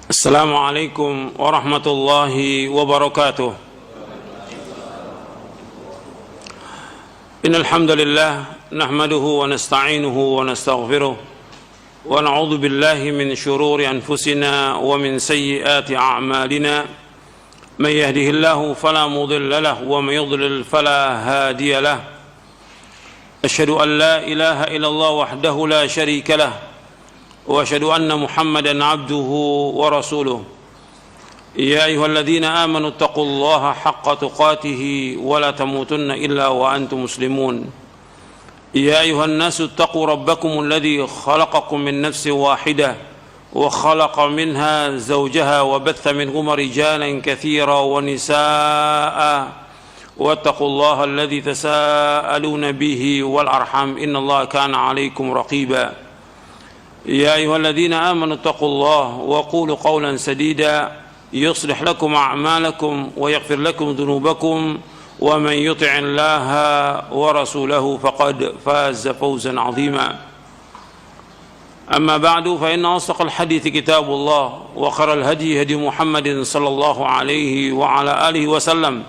السلام عليكم ورحمة الله وبركاته. إن الحمد لله نحمده ونستعينه ونستغفره ونعوذ بالله من شرور أنفسنا ومن سيئات أعمالنا. من يهده الله فلا مضل له ومن يضلل فلا هادي له. أشهد أن لا إله إلا الله وحده لا شريك له وأشهد أن محمدًا عبده ورسوله. يا أيها الذين آمنوا اتقوا الله حق تقاته ولا تموتن إلا وأنتم مسلمون. يا أيها الناس اتقوا ربكم الذي خلقكم من نفس واحدة وخلق منها زوجها وبث منهما رجالا كثيرا ونساء واتقوا الله الذي تساءلون به والأرحام إن الله كان عليكم رقيبا. يا أيها الذين آمنوا اتقوا الله وقولوا قولا سديدا يصلح لكم أعمالكم ويغفر لكم ذنوبكم ومن يطع الله ورسوله فقد فاز فوزا عظيما. أما بعد فإن أصدق الحديث كتاب الله وخير الهدي هدي محمد صلى الله عليه وعلى آله وسلم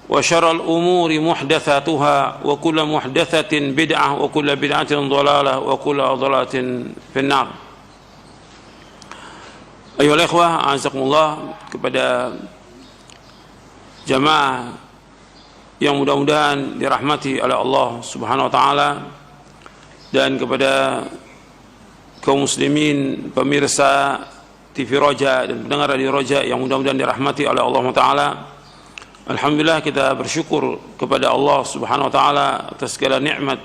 وشر الأمور محدثاتها وكل محدثة بدعة وكل بدعة ضلالة وكل ضلالة في النار. Ayolah ikhwah, azakumullah, kepada jamaah yang mudah-mudahan dirahmati oleh Allah Subhanahu wa taala, dan kepada kaum muslimin pemirsa TV Roja dan pendengar Radio Roja yang mudah-mudahan dirahmati oleh Allah taala. Alhamdulillah, kita bersyukur kepada Allah Subhanahu wa taala atas segala nikmat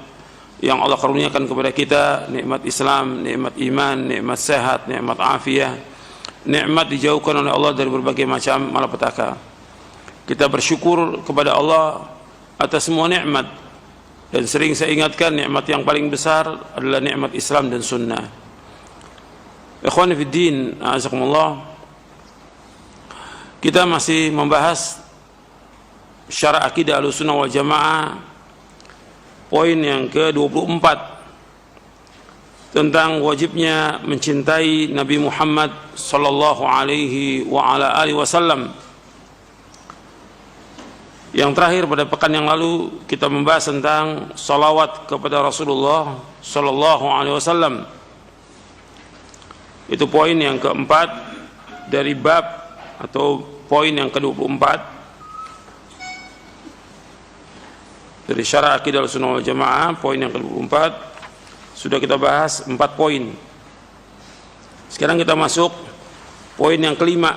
yang Allah karuniakan kepada kita, nikmat Islam, nikmat iman, nikmat sehat, nikmat afiah, nikmat dijauhkan oleh Allah dari berbagai macam malapetaka. Kita bersyukur kepada Allah atas semua nikmat, dan sering saya ingatkan nikmat yang paling besar adalah nikmat Islam dan sunnah. Ikhwani fid din, azakumullah, kita masih membahas syarah akidah Ahlussunnah wal Jamaah, poin yang ke-24 tentang wajibnya mencintai Nabi Muhammad sallallahu alaihi wa ala alihi wasallam. Yang terakhir pada pekan yang lalu kita membahas tentang salawat kepada Rasulullah sallallahu alaihi wasallam. Itu poin yang keempat dari bab atau poin yang ke-24 dari syarah akidah Ahlussunnah wal Jamaah. Poin yang ke-24 sudah kita bahas 4 poin. Sekarang kita masuk poin yang kelima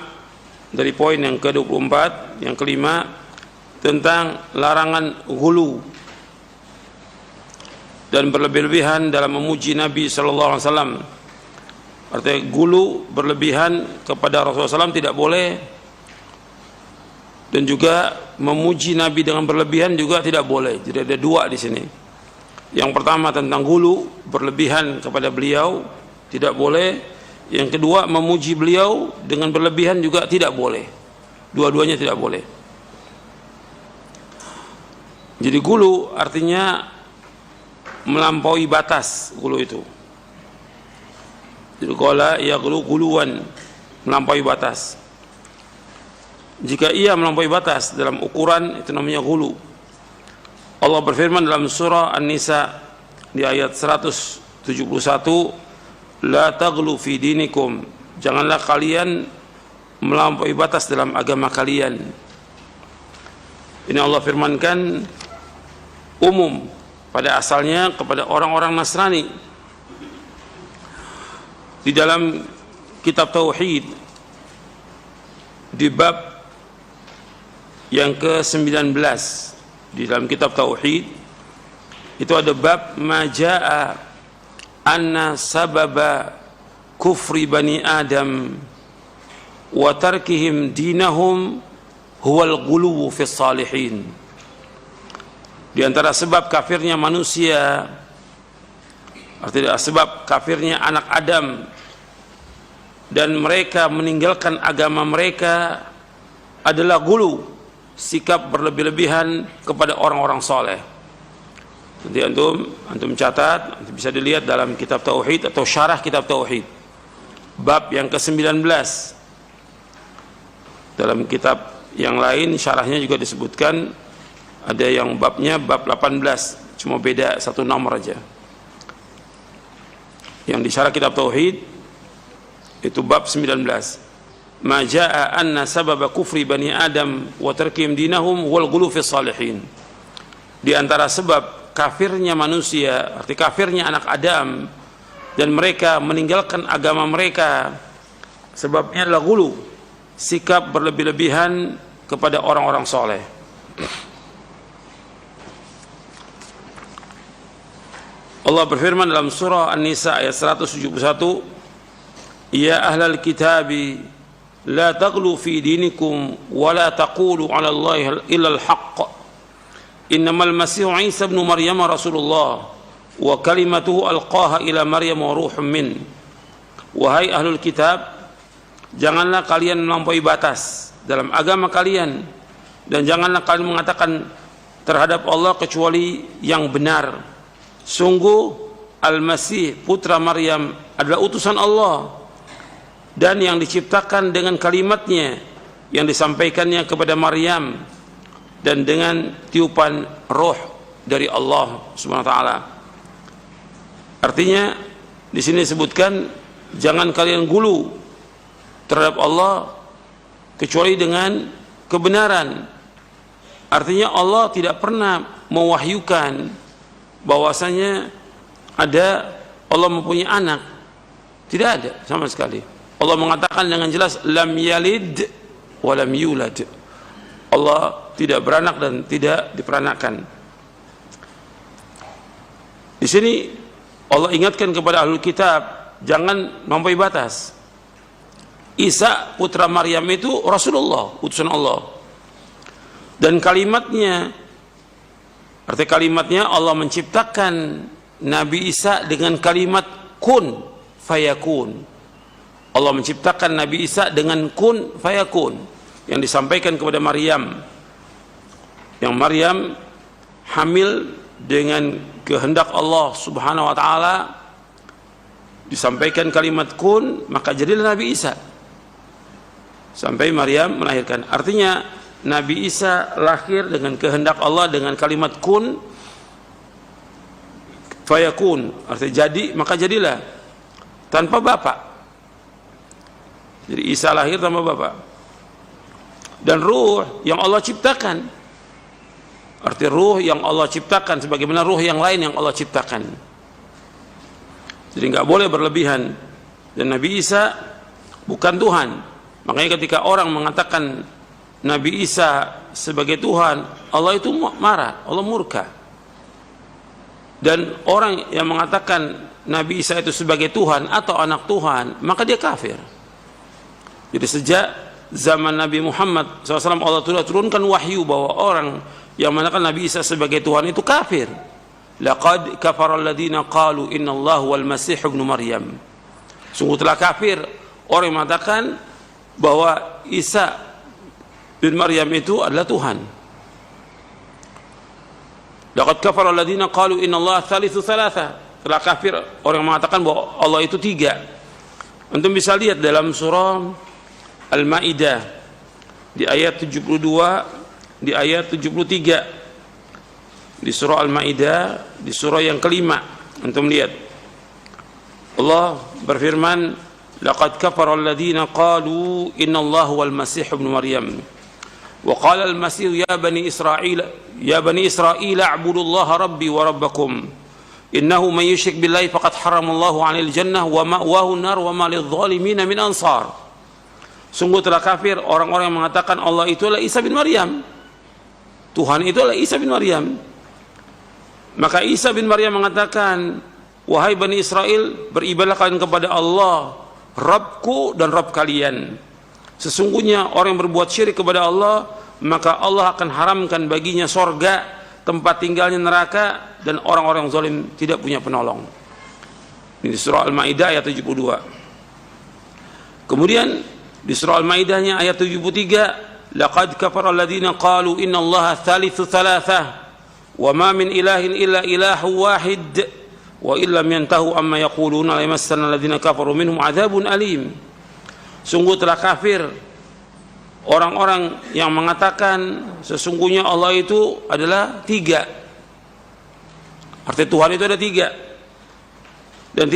dari poin yang ke-24. Yang kelima tentang larangan ghulu dan berlebih-lebihan dalam memuji Nabi sallallahu alaihi wasallam. Artinya ghulu, berlebihan kepada Rasulullah SAW tidak boleh, dan juga memuji Nabi dengan berlebihan juga tidak boleh. Jadi ada dua di sini. Yang pertama tentang ghulu, berlebihan kepada beliau, tidak boleh. Yang kedua, memuji beliau dengan berlebihan juga tidak boleh. Dua-duanya tidak boleh. Jadi ghulu artinya melampaui batas. Ghulu itu, jadi qala yaghlu ghuluwan, melampaui batas. Jika ia melampaui batas dalam ukuran, itu namanya ghulu. Allah berfirman dalam surah An-Nisa di ayat 171, la taghlu fi dinikum, janganlah kalian melampaui batas dalam agama kalian. Ini Allah firmankan umum pada asalnya kepada orang-orang Nasrani. Di dalam kitab Tauhid di bab yang ke-19 di dalam kitab Tauhid itu ada bab majaa anna sababa kufri bani Adam wa tarkihim dinahum huwal ghuluw fis salihin. Di antara sebab kafirnya manusia, artinya sebab kafirnya anak Adam dan mereka meninggalkan agama mereka adalah ghulu, sikap berlebih-lebihan kepada orang-orang soleh. Nanti antum catat, bisa dilihat dalam kitab Tauhid atau syarah kitab Tauhid. bab yang ke-19. Dalam kitab yang lain syarahnya juga disebutkan ada yang babnya bab 18, cuma beda satu nomor aja. Yang di syarah kitab tauhid itu bab 19. Ma jaa anna sababa kufri bani Adam wa tarkim dinahum wal ghulu fi salihin. Di antara sebab kafirnya manusia, arti kafirnya anak Adam dan mereka meninggalkan agama mereka, sebabnya adalah ghulu, sikap berlebih-lebihan kepada orang-orang soleh. Allah berfirman dalam surah An-Nisa ayat 171, ya ahlal kitabi la taghlu fi dinikum wa la taqulu 'ala Allahi illa al-haqq innamal masihu Isa ibn Maryam rasulullah wa kalimatuhu alqaha ila Maryam wa ruhum min. Wahai ahlul kitab, janganlah kalian melampaui batas dalam agama kalian dan janganlah kalian mengatakan terhadap Allah kecuali yang benar. Sungguh Al-Masih putra Maryam adalah utusan Allah dan yang diciptakan dengan kalimatnya yang disampaikannya kepada Maryam dan dengan tiupan roh dari Allah Subhanahu wa taala. Artinya di sini disebutkan jangan kalian gulu terhadap Allah kecuali dengan kebenaran. Artinya Allah tidak pernah mewahyukan bahwasanya ada Allah mempunyai anak. Tidak ada sama sekali. Allah mengatakan dengan jelas lam yalid wa lam yulad. Allah tidak beranak dan tidak diperanakkan. Di sini Allah ingatkan kepada ahlul kitab jangan melampaui batas. Isa putra Maryam itu Rasulullah, utusan Allah. Dan kalimatnya, arti kalimatnya Allah menciptakan Nabi Isa dengan kalimat kun fayakun. Allah menciptakan Nabi Isa dengan kun fayakun yang disampaikan kepada Maryam. Yang Maryam hamil dengan kehendak Allah Subhanahu wa taala, disampaikan kalimat kun, maka jadilah Nabi Isa. Sampai Maryam melahirkan. Artinya Nabi Isa lahir dengan kehendak Allah dengan kalimat kun fayakun, artinya jadi maka jadilah, tanpa bapak. Jadi Isa lahir tanpa bapak. Dan ruh yang Allah ciptakan, arti ruh yang Allah ciptakan sebagaimana ruh yang lain yang Allah ciptakan. Jadi nggak boleh berlebihan. Dan Nabi Isa bukan Tuhan. Makanya ketika orang mengatakan Nabi Isa sebagai Tuhan, Allah itu marah, Allah murka. Dan orang yang mengatakan Nabi Isa itu sebagai Tuhan atau anak Tuhan, maka dia kafir. Jadi sejak zaman Nabi Muhammad SAW Allah telah turunkan wahyu bahwa orang yang mengatakan Nabi Isa sebagai Tuhan itu kafir. Laqad kafara alladziina qalu innallahu wal masih ibnu Maryam. Sungguh telah kafir orang yang mengatakan bahwa Isa bin Maryam itu adalah Tuhan. Laqad kafara alladziina qalu innallaha tsalitsu tsalatsa. Telah kafir orang yang mengatakan bahwa Allah itu tiga. Antum bisa lihat dalam surah Al-Maidah di ayat 72, di ayat 73. Di surah Al-Maidah, di surah yang kelima, antum lihat. Allah berfirman, laqad kafara alladziina qalu innallaha wal masih ibnu Maryam. وقال المسيح يا بني إسرائيل اعبدوا الله ربي وربكم إنه من يشرك بالله فقد حرم الله عليه الجنة ومأواه النار وما للظالمين من أنصار. Sungguh telah kafir orang-orang yang mengatakan Allah itu adalah Isa bin Maryam, Tuhan itu adalah Isa bin Maryam. Maka Isa bin Maryam mengatakan, wahai Bani Israel, beribadahlah kalian kepada Allah Rabbku dan Rabb kalian. Sesungguhnya orang yang berbuat syirik kepada Allah, maka Allah akan haramkan baginya sorga, tempat tinggalnya neraka, dan orang-orang yang zalim tidak punya penolong. Ini surah Al-Maidah ayat 72. Kemudian di surah Al-Maidahnya ayat 73, laqad kafara alladziina qalu innallaha tsalitsu tsalatsah wa ma min ilahin illa ilahu wahid wa illam yantahu amma yaquluna la yamassanna alladziina kafaru minhum 'adzabun alim. Sungguh telah kafir orang-orang yang mengatakan sesungguhnya Allah itu adalah tiga. Arti Tuhan itu ada tiga, dan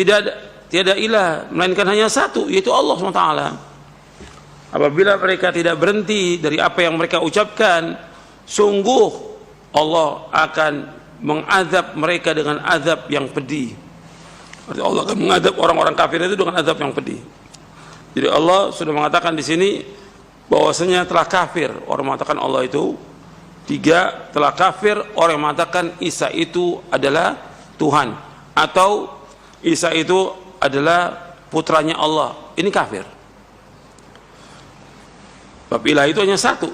tiada ilah melainkan hanya satu, yaitu Allah SWT. Apabila mereka tidak berhenti dari apa yang mereka ucapkan, sungguh Allah akan mengazab mereka dengan azab yang pedih. Arti Allah akan mengazab orang-orang kafir itu dengan azab yang pedih. Jadi Allah sudah mengatakan di sini bahwasanya telah kafir orang mengatakan Allah itu tiga, telah kafir orang yang mengatakan Isa itu adalah Tuhan atau Isa itu adalah putranya Allah. Ini kafir. Sebab ilah itu hanya satu,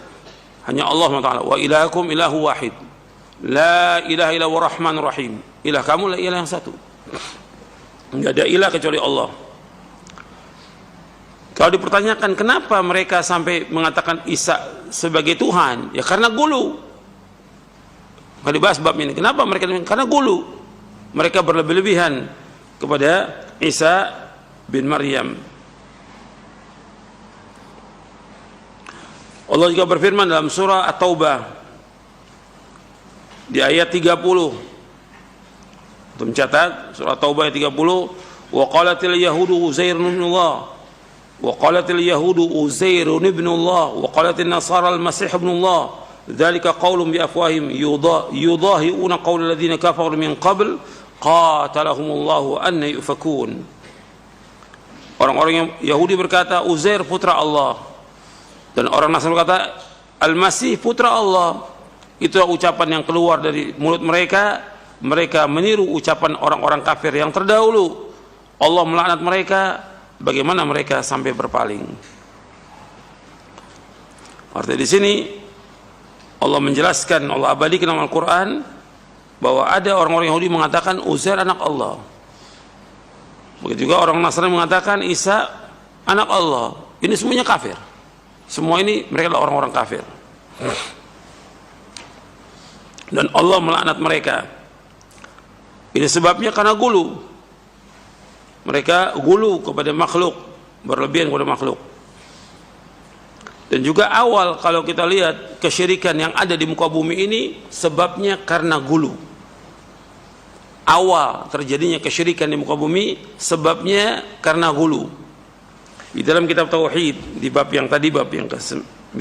hanya Allah SWT. Wa ilahakum ilahu wahid, la ilaha illa huwa rahmanur rahim. Ilah kamu lah ilah yang satu, enggak ada ilah kecuali Allah. Kalau dipertanyakan kenapa mereka sampai mengatakan Isa sebagai Tuhan, ya karena gulu. Kalau dibahas bab ini, kenapa mereka? Karena gulu. Mereka berlebih-lebihan kepada Isa bin Maryam. Allah juga berfirman dalam surah At-Taubah di ayat 30. Untuk mencatat surah At-Taubah ayat 30, wa qalatil yahudu Uzairun ibnullah, wa qalatil yahudu Uzairun ibnullah, wa qalatil nasara al-masih ibnullah. Dzalika qaulun bi afwahim yudahiuna qaulal ladzina kafaru min qabl qatalahumullahu anna yufakun. Orang-orang yang Yahudi berkata Uzair putra Allah, dan orang Nasrani berkata Al-Masih putra Allah. Itulah ucapan yang keluar dari mulut mereka. Mereka meniru ucapan orang-orang kafir yang terdahulu. Allah melaknat mereka. Bagaimana mereka sampai berpaling? Artinya di sini Allah menjelaskan, Allah abadikan dalam Al-Quran bahwa ada orang-orang Yahudi mengatakan Uzair anak Allah. Begitu juga orang Nasrani mengatakan Isa anak Allah. Ini semuanya kafir. Semua ini mereka adalah orang-orang kafir. Dan Allah melaknat mereka. Ini sebabnya karena gulu. Mereka gulu kepada makhluk, berlebihan kepada makhluk. Dan juga awal kalau kita lihat kesyirikan yang ada di muka bumi ini sebabnya karena gulu. Awal terjadinya kesyirikan di muka bumi sebabnya karena gulu. Di dalam kitab Tauhid di bab yang tadi, bab yang ke-19,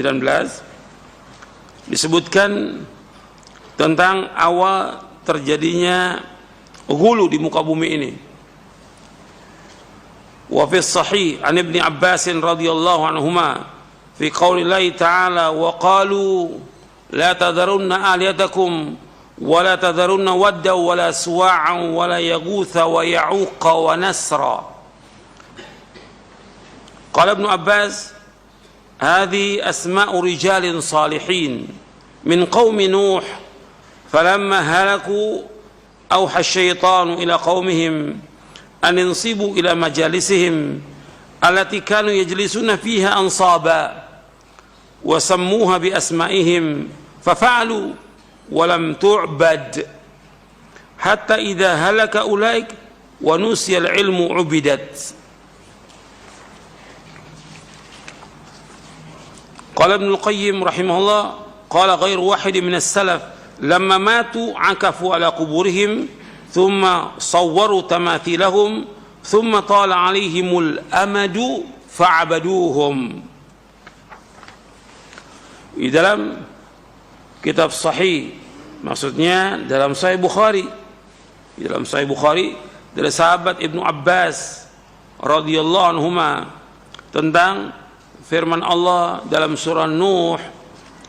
disebutkan tentang awal terjadinya gulu di muka bumi ini. Wa fi sahih an Ibnu Abbas radhiyallahu anhuma fi qaulillahi ta'ala wa qalu la tadharunna aliyatakum wa la tadharunna wadda wa la suwa'an wa la yaghutha wa ya'uqa wa nasra. Qala Ibnu Abbas hadhi asma'u rijalin salihin min qaumi Nuh falamma halaku awha asy-syaitanu ila qaumihim an insibu ila majalisihim allati kanu yajlisuna fiha ansaba wa sammuha bi asma'ihim fafa'alu wa lam tu'bad hatta idza halaka ulaik wa nusiya al-ilmu ubidat. Qala Ibnu Al-Qayyim rahimahullah qala ghairu wahid min as-salaf lamma matu akafu ala quburihim thumma sawwaru tamathilahum thumma tala alaihimul amadu fa'abaduhum. Di dalam kitab sahih, maksudnya dalam Sahih Bukhari, di dalam Sahih Bukhari dari sahabat Ibnu Abbas radhiyallahu anhuma tentang firman Allah dalam surah Nuh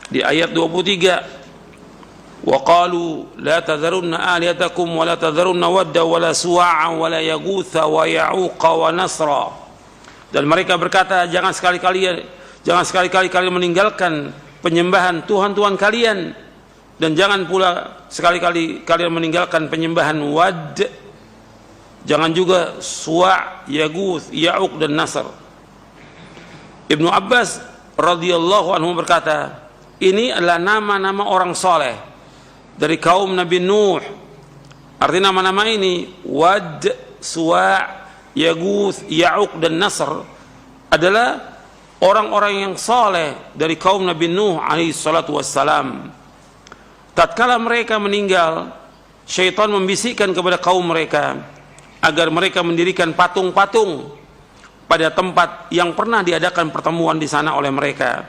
di ayat 23, wa qalu la tadharunna aliyatakum wa la tadharunna wadda wa la suwa'an wa la yaghutha wa ya'uqa wa nasra. Dan mereka berkata, jangan sekali-kali kalian meninggalkan penyembahan Tuhan-Tuhan kalian, dan jangan pula sekali-kali kalian meninggalkan penyembahan Wad, jangan juga Suwa', Yaguth, Ya'uq dan Nasr. Ibnu Abbas radhiyallahu anhu berkata, ini adalah nama-nama orang soleh dari kaum Nabi Nuh Artinya nama-nama ini Wad, Suwa', Yaguth, Ya'uq dan Nasr adalah orang-orang yang saleh dari kaum Nabi Nuh alaihi salatu wassalam. Tatkala mereka meninggal, syaitan membisikkan kepada kaum mereka agar mereka mendirikan patung-patung pada tempat yang pernah diadakan pertemuan di sana oleh mereka,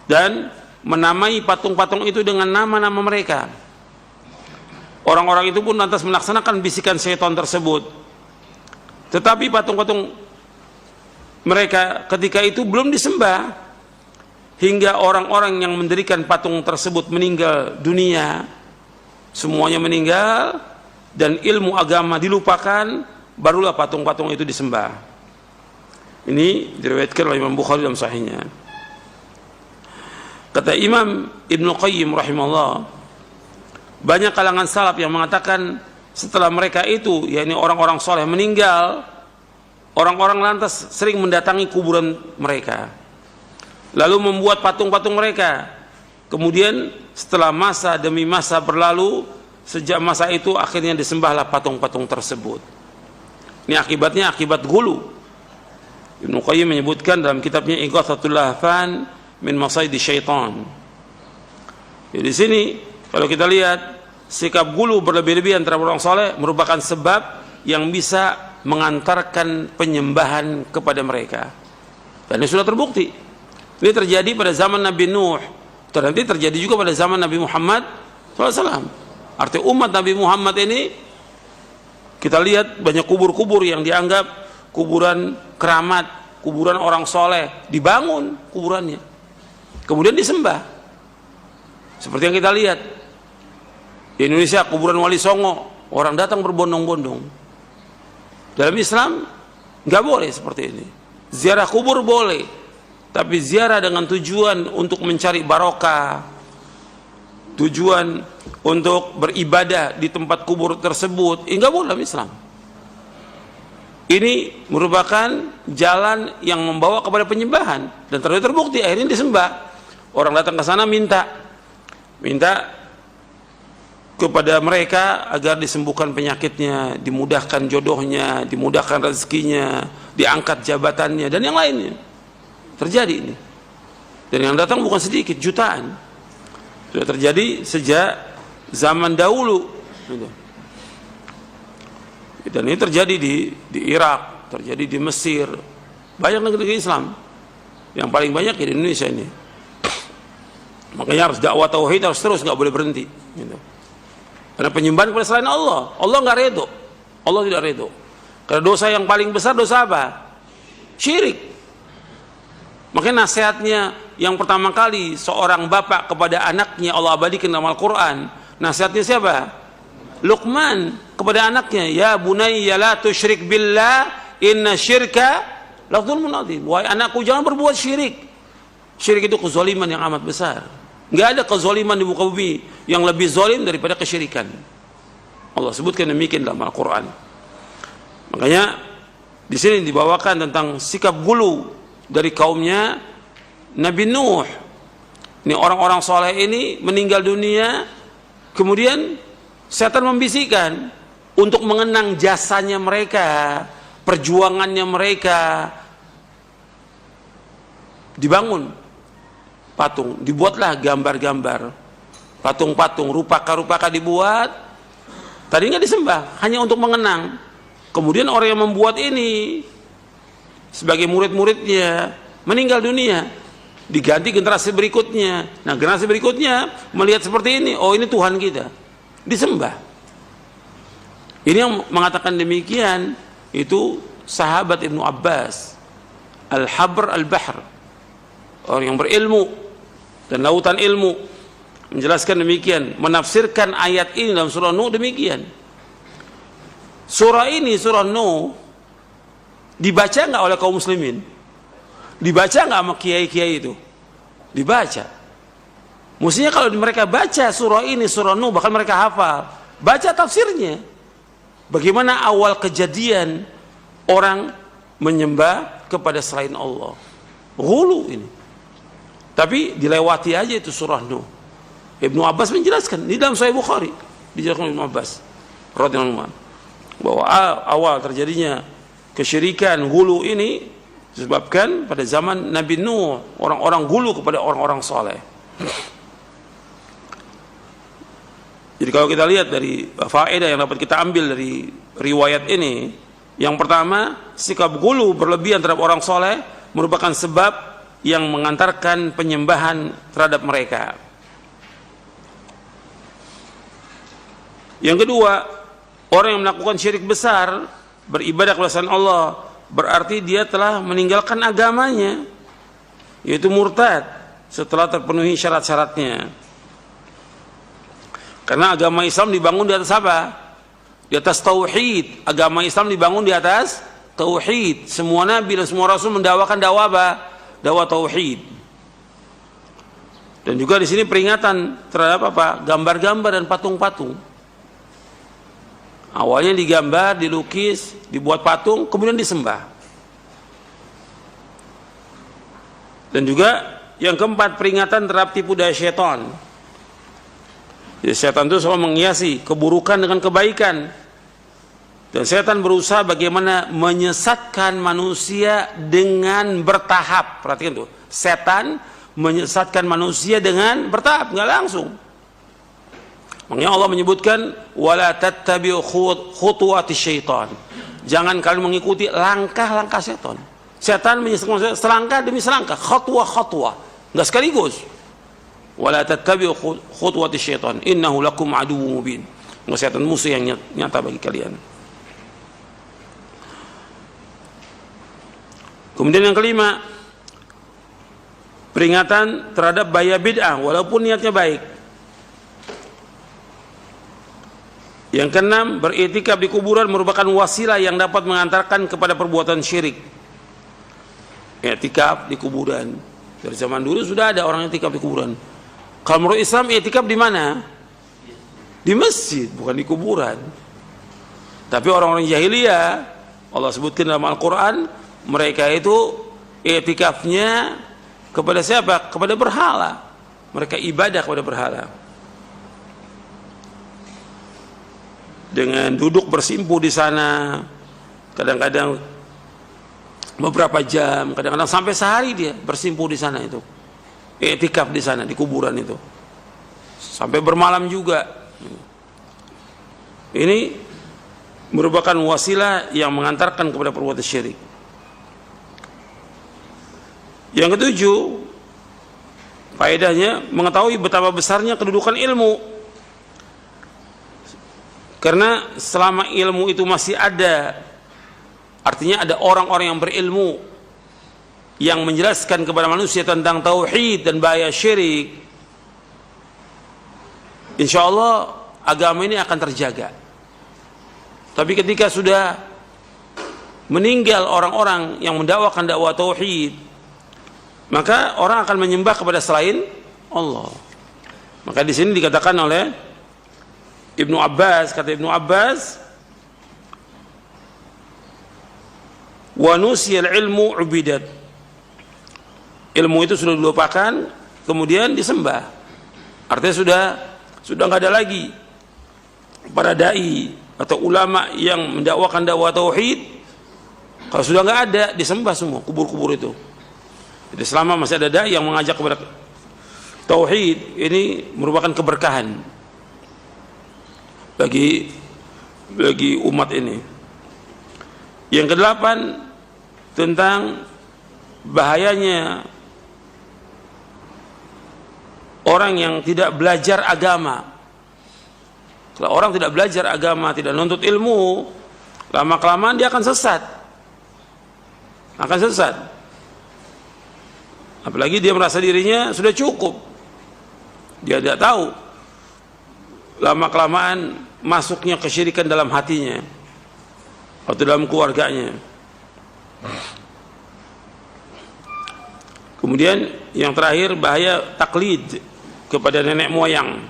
dan menamai patung-patung itu dengan nama-nama mereka. Orang-orang itu pun lantas melaksanakan bisikan syaitan tersebut. Tetapi patung-patung mereka ketika itu belum disembah, hingga orang-orang yang mendirikan patung tersebut meninggal dunia, semuanya meninggal dan ilmu agama dilupakan, barulah patung-patung itu disembah. Ini diriwayatkan oleh Imam Bukhari dalam sahihnya. Kata Imam Ibnu Qayyim rahimahullah, banyak kalangan salaf yang mengatakan setelah mereka itu, yakni orang-orang soleh meninggal, orang-orang lantas sering mendatangi kuburan mereka, lalu membuat patung-patung mereka. Kemudian setelah masa demi masa berlalu, sejak masa itu akhirnya disembahlah patung-patung tersebut. Ini akibatnya akibat gulu. Ibnu Qayyim menyebutkan dalam kitabnya Ighathatul Lahfan min Masaidi Syaitan. Jadi di sini kalau kita lihat, sikap gulu berlebih-lebihan terhadap orang soleh merupakan sebab yang bisa mengantarkan penyembahan kepada mereka. Dan ini sudah terbukti. Ini terjadi pada zaman Nabi Nuh, nanti terjadi juga pada zaman Nabi Muhammad SAW. Artinya umat Nabi Muhammad ini, kita lihat banyak kubur-kubur yang dianggap kuburan keramat, kuburan orang soleh, dibangun kuburannya, kemudian disembah. Seperti yang kita lihat di Indonesia, kuburan Wali Songo, orang datang berbondong-bondong. Dalam Islam nggak boleh seperti ini. Ziarah kubur boleh, tapi ziarah dengan tujuan untuk mencari barokah, tujuan untuk beribadah di tempat kubur tersebut, nggak boleh dalam Islam. Ini merupakan jalan yang membawa kepada penyembahan, dan terbukti akhirnya disembah. Orang datang ke sana minta kepada mereka agar disembuhkan penyakitnya, dimudahkan jodohnya, dimudahkan rezekinya, diangkat jabatannya, dan yang lainnya. Terjadi ini, dan yang datang bukan sedikit, jutaan. Sudah terjadi sejak zaman dahulu, dan ini terjadi di Irak, terjadi di Mesir, banyak negeri Islam. Yang paling banyak di Indonesia ini. Makanya harus dakwah tauhid, harus terus, nggak boleh berhenti. Karena penyembahan kepada selain Allah, Allah nggak redho, Allah tidak redho. Karena dosa yang paling besar dosa apa? Syirik. Makanya nasihatnya yang pertama kali seorang bapak kepada anaknya Allah abadikan dalam Al-Quran. Nasihatnya siapa? Luqman kepada anaknya, ya bunayya la tusyrik billah inna syirka la dzulmun adzim. Wahai anakku, jangan berbuat syirik. Syirik itu kezaliman yang amat besar. Nggak ada kezaliman di muka bumi yang lebih zalim daripada kesyirikan. Allah sebutkan demikian dalam Al-Quran. Makanya di sini dibawakan tentang sikap gulu dari kaumnya Nabi Nuh. Ini orang-orang soleh ini meninggal dunia, kemudian setan membisikkan untuk mengenang jasanya mereka, perjuangannya mereka. Dibangun patung, dibuatlah gambar-gambar, patung-patung, rupaka-rupaka dibuat. Tadi nggak disembah, hanya untuk mengenang. Kemudian orang yang membuat ini sebagai murid-muridnya meninggal dunia, diganti generasi berikutnya. Nah, generasi berikutnya melihat seperti ini, oh ini Tuhan kita, disembah. Ini yang mengatakan demikian itu sahabat Ibnu Abbas, Al-Habr Al-Bahr, orang yang berilmu dan lautan ilmu, menjelaskan demikian, menafsirkan ayat ini dalam surah Nuh demikian. Surah ini, surah Nuh, dibaca nggak oleh kaum muslimin? Dibaca nggak sama kiai-kiai itu? Dibaca. Mestinya kalau mereka baca surah ini, surah Nuh, bahkan mereka hafal, baca tafsirnya. Bagaimana awal kejadian orang menyembah kepada selain Allah. Ghulu ini. Tapi dilewati aja itu surah Nuh. Ibnu Abbas menjelaskan di dalam Sahih Bukhari, dijelaskan Ibnu Abbas. radhiyallahu anhu, bahwa awal terjadinya kesyirikan gulu ini disebabkan pada zaman Nabi Nuh, orang-orang gulu kepada orang-orang soleh. Jadi kalau kita lihat dari faedah yang dapat kita ambil dari riwayat ini, yang pertama, sikap gulu berlebihan terhadap orang soleh merupakan sebab yang mengantarkan penyembahan terhadap mereka. Yang kedua, orang yang melakukan syirik besar beribadah kepada selain Allah, berarti dia telah meninggalkan agamanya, yaitu murtad setelah terpenuhi syarat-syaratnya. Karena agama Islam dibangun di atas apa? Di atas tauhid. Agama Islam dibangun di atas tauhid. Semua nabi dan semua rasul mendakwakan dakwah apa? Dakwah tauhid. Dan juga di sini peringatan terhadap apa? Gambar-gambar dan patung-patung. Awalnya digambar, dilukis, dibuat patung, kemudian disembah. Dan juga yang keempat, peringatan terhadap tipu daya syaitan. Jadi setan itu selalu menghiasi keburukan dengan kebaikan, dan setan berusaha bagaimana menyesatkan manusia dengan bertahap. Perhatikan tuh, setan menyesatkan manusia dengan bertahap, nggak langsung. Makanya Allah menyebutkan wala tattabi'u khutuwatis syaitan. Jangan kalian mengikuti langkah-langkah setan. Setan menyesatkan manusia selangkah demi selangkah, khatwa-khatwa, nggak sekaligus. Wala tattabi'u khutuwatis syaitan innahu lakum aduwwun mubin. Setan musuh yang nyata bagi kalian. Kemudian yang kelima, peringatan terhadap bahaya bid'ah walaupun niatnya baik. Yang keenam, beriktikaf di kuburan merupakan wasilah yang dapat mengantarkan kepada perbuatan syirik. Iktikaf di kuburan, dari zaman dulu sudah ada orang iktikaf di kuburan. Kalau menurut Islam, i'tikaf di mana? Di masjid, bukan di kuburan. Tapi orang-orang jahiliyah, Allah sebutkan dalam Al-Quran, mereka itu i'tikafnya kepada siapa? Kepada berhala. Mereka ibadah kepada berhala. Dengan duduk bersimpuh di sana, kadang-kadang beberapa jam, kadang-kadang sampai sehari dia bersimpuh di sana itu. I'tikaf di sana, di kuburan itu, sampai bermalam juga. Ini merupakan wasilah yang mengantarkan kepada perbuatan syirik. Yang ketujuh, faedahnya mengetahui betapa besarnya kedudukan ilmu. Karena selama ilmu itu masih ada, artinya ada orang-orang yang berilmu yang menjelaskan kepada manusia tentang tauhid dan bahaya syirik, insya Allah agama ini akan terjaga. Tapi ketika sudah meninggal orang-orang yang mendakwakan dakwah tauhid, maka orang akan menyembah kepada selain Allah. Maka di sini dikatakan oleh Ibnu Abbas, kata Ibnu Abbas, wa nusiyal ilmu ubidat. Ilmu itu sudah dilupakan, kemudian disembah. Artinya sudah nggak ada lagi para dai atau ulama yang mendakwakan dakwah tauhid. Kalau sudah nggak ada, disembah semua kubur-kubur itu. Jadi selama masih ada dai yang mengajak kepada tauhid, ini merupakan keberkahan bagi umat ini. Yang kedelapan, tentang bahayanya orang yang tidak belajar agama. Kalau orang tidak belajar agama, tidak nuntut ilmu, lama-kelamaan dia akan sesat. Akan sesat. Apalagi dia merasa dirinya sudah cukup. Dia tidak tahu lama-kelamaan masuknya kesyirikan dalam hatinya atau dalam keluarganya. Kemudian yang terakhir, bahaya taklid kepada nenek moyang.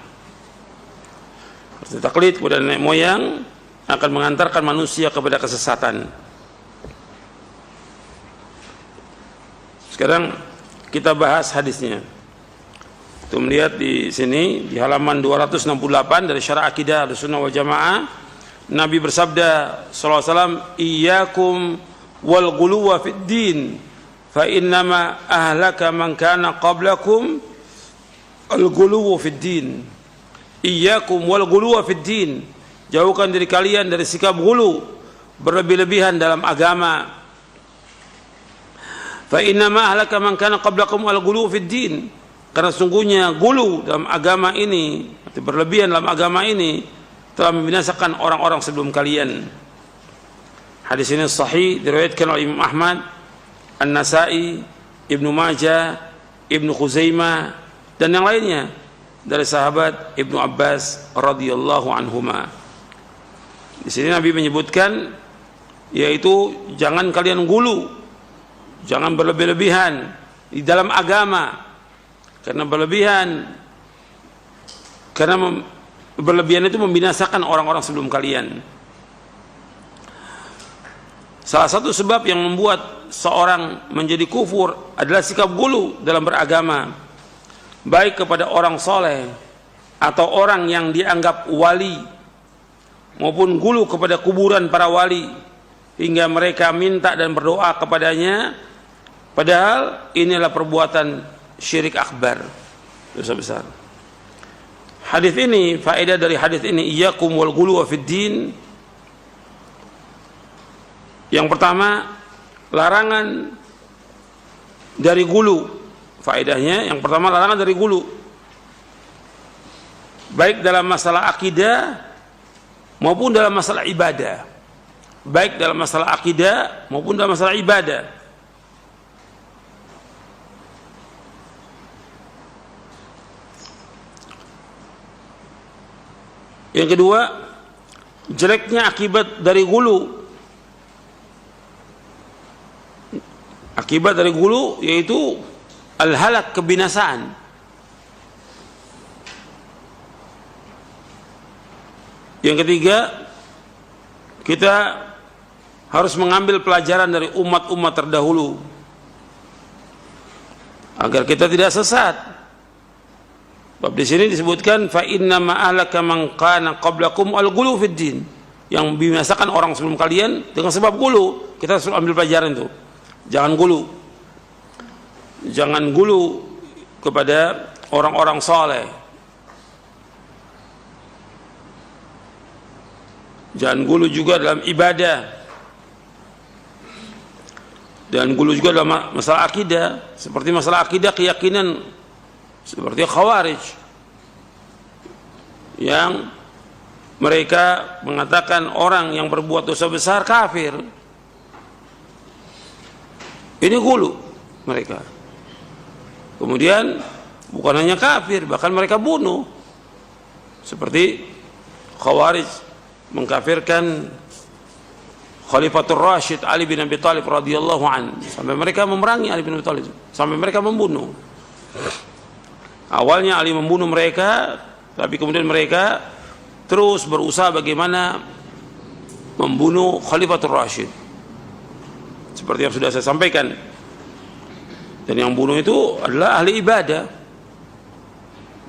Taklid kepada nenek moyang akan mengantarkan manusia kepada kesesatan. Sekarang kita bahas hadisnya. Kita melihat di sini di halaman 268 dari Syarah Aqidah Ahlussunnah wal Jamaah, Nabi bersabda sallallahu alaihi wasallam, "Iyyakum wal ghuluwa fid din, fa innama ahlaka man kana qablakum al ghuluwu fid din." Iyyakum wal ghuluwa fid din. Jauhkan diri kalian dari sikap ghulu, berlebih-lebihan dalam agama. Fa innama ahlaka man kana qablakum al ghuluwu fid din. Karena sungguhnya ghulu dalam agama ini, atau berlebihan dalam agama ini, telah membinasakan orang-orang sebelum kalian. Hadis ini sahih, diriwayatkan oleh Imam Ahmad, An-Nasa'i, Ibnu Majah, Ibnu Khuzaimah, dan yang lainnya dari sahabat Ibnu Abbas radhiyallahu anhuma. Di sini Nabi menyebutkan, yaitu jangan kalian gulu, jangan berlebih-lebihan di dalam agama, karena berlebihan itu membinasakan orang-orang sebelum kalian. Salah satu sebab yang membuat seorang menjadi kufur adalah sikap gulu dalam beragama, baik kepada orang soleh atau orang yang dianggap wali, maupun gulu kepada kuburan para wali hingga mereka minta dan berdoa kepadanya, padahal inilah perbuatan syirik akbar, dosa besar. Hadis ini, faedah dari hadis ini, iyyakum wal ghuluwa fid din. Yang pertama, larangan dari gulu. Faedahnya yang pertama, larangan dari gulu, baik dalam masalah akidah maupun dalam masalah ibadah. Baik dalam masalah akidah maupun dalam masalah ibadah. Yang kedua, jeleknya akibat dari gulu. Akibat dari gulu yaitu al-halak, kebinasaan. Yang ketiga, kita harus mengambil pelajaran dari umat-umat terdahulu agar kita tidak sesat. Sebab di sini disebutkan fa inna ma ahlaka man kana qablakum al-ghulu fid din. Yang membinasakan orang sebelum kalian dengan sebab gulu. Kita harus ambil pelajaran itu. Jangan gulu. Jangan gulu kepada orang-orang saleh. Jangan gulu juga dalam ibadah. Dan gulu juga dalam masalah akidah. Seperti masalah akidah, keyakinan seperti Khawarij yang mereka mengatakan orang yang berbuat dosa besar kafir. Ini gulu mereka. Kemudian bukan hanya kafir, bahkan mereka bunuh. Seperti Khawarij mengkafirkan Khalifatul Rashid Ali bin Abi Thalib radhiyallahu an, sampai mereka memerangi Ali bin Abi Thalib, sampai mereka membunuh. Awalnya Ali membunuh mereka, tapi kemudian mereka terus berusaha bagaimana membunuh Khalifatul Rashid, seperti yang sudah saya sampaikan. Dan yang bunuh itu adalah ahli ibadah,